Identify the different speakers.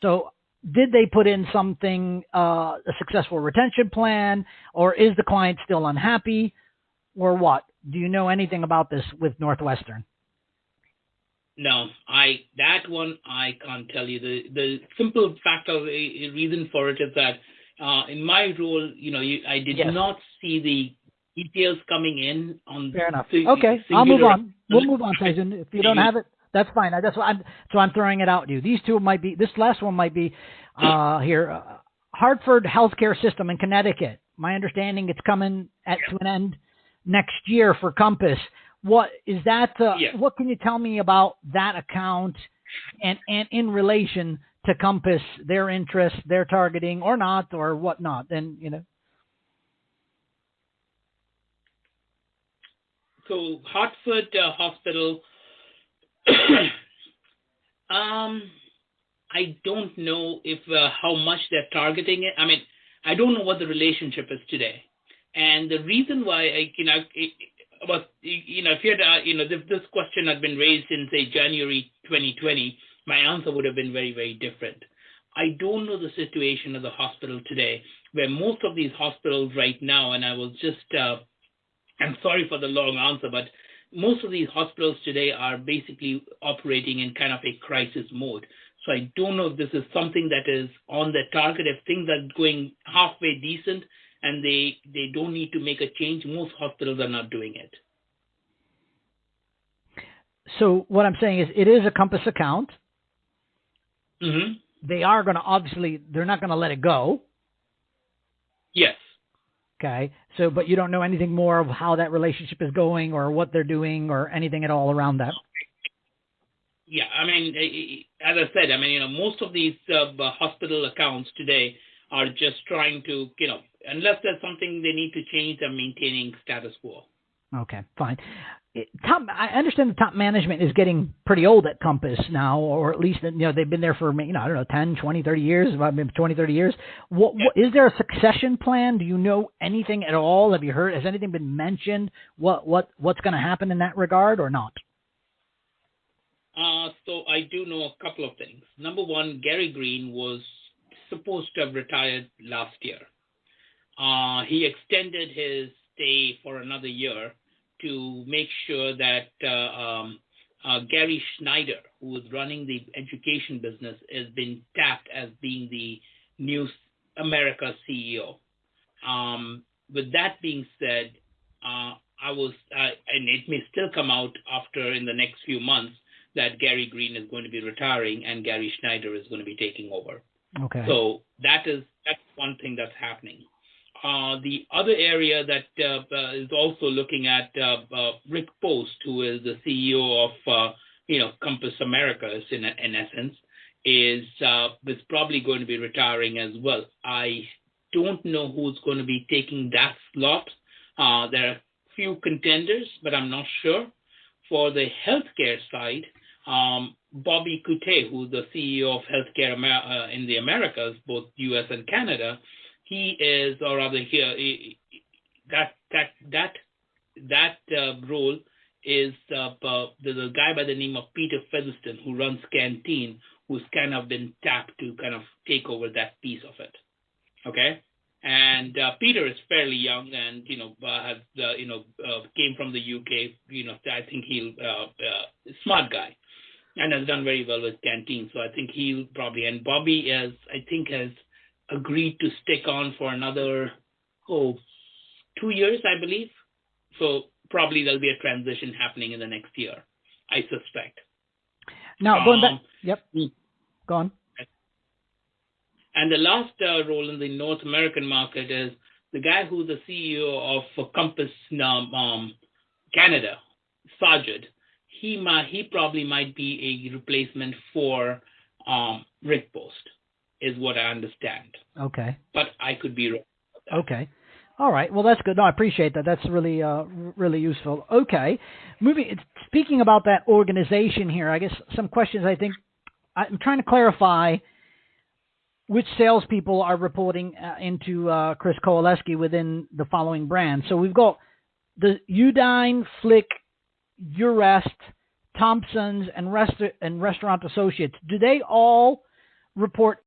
Speaker 1: So did they put in something, a successful retention plan, or is the client still unhappy, or what? Do you know anything about this with Northwestern?
Speaker 2: No, that one I can't tell you. The simple fact of a reason for it is that in my role, I did
Speaker 1: Yes.
Speaker 2: not see the details coming in on.
Speaker 1: Fair enough. Okay, I'll move on. We'll move on, Tyson. If you don't have it, that's fine. That's why I'm throwing it out to you. These two might be. This last one might be here. Hartford Healthcare System in Connecticut. My understanding, it's coming to an end next year for Compass. What is that? What can you tell me about that account and in relation to Compass, their interests, their targeting, or not, or whatnot? And
Speaker 2: So Hartford Hospital. I don't know if how much they're targeting it. I mean, I don't know what the relationship is today, and the reason why if you had this question had been raised in say January 2020, my answer would have been very, very different. I don't know the situation of the hospital today, where most of these hospitals right now, and I will just I'm sorry for the long answer, but most of these hospitals today are basically operating in kind of a crisis mode. So I don't know if this is something that is on the target. If things are going halfway decent and they don't need to make a change, most hospitals are not doing it.
Speaker 1: So what I'm saying is it is a Compass account.
Speaker 2: Mm-hmm.
Speaker 1: They are going to, obviously, they're not going to let it go.
Speaker 2: Yes.
Speaker 1: Okay. So, but you don't know anything more of how that relationship is going or what they're doing or anything at all around that?
Speaker 2: Yeah. I mean, as I said, most of these hospital accounts today are just trying to, unless there's something they need to change, they're maintaining status quo.
Speaker 1: Okay, fine. I understand the top management is getting pretty old at Compass now, or at least, they've been there for, I don't know, 10, 20, 30 years, 20, 30 years. What, is there a succession plan? Do you know anything at all? Have you heard, has anything been mentioned? What's going to happen in that regard or not?
Speaker 2: So I do know a couple of things. Number one, Gary Green was supposed to have retired last year. He extended his stay for another year to make sure that Gary Schneider, who is running the education business, has been tapped as being the new America CEO. With that being said, and it may still come out in the next few months, that Gary Green is going to be retiring and Gary Schneider is going to be taking over.
Speaker 1: Okay.
Speaker 2: So that's one thing that's happening. The other area that is also looking at Rick Post, who is the CEO of Compass Americas in essence, is probably going to be retiring as well. I don't know who's going to be taking that slot. There are few contenders, but I'm not sure. For the healthcare side, Bobby Coutet, who's the CEO of healthcare in the Americas, both U.S. and Canada, he is, or rather here, that role is there's a guy by the name of Peter Featherston who runs Canteen, who's kind of been tapped to kind of take over that piece of it. Okay, and Peter is fairly young and has came from the UK. I think he'll smart guy and has done very well with Canteen. So I think he'll probably, and Bobby has agreed to stick on for another 2 years, I believe. So probably there'll be a transition happening in the next year, I suspect.
Speaker 1: Now, going back, yep, go on.
Speaker 2: And the last role in the North American market is the guy who's the CEO of Compass Canada, Sajid. He probably might be a replacement for Rick Post, is what I understand.
Speaker 1: Okay.
Speaker 2: But I could be wrong.
Speaker 1: Okay. All right. Well, that's good. No, I appreciate that. That's really, really useful. Okay. Speaking about that organization here, I guess some questions I'm trying to clarify which salespeople are reporting into Chris Kowaleski within the following brands. So we've got the Udine, Flick, Urest, Thompson's, and Restaurant Associates. Do they all report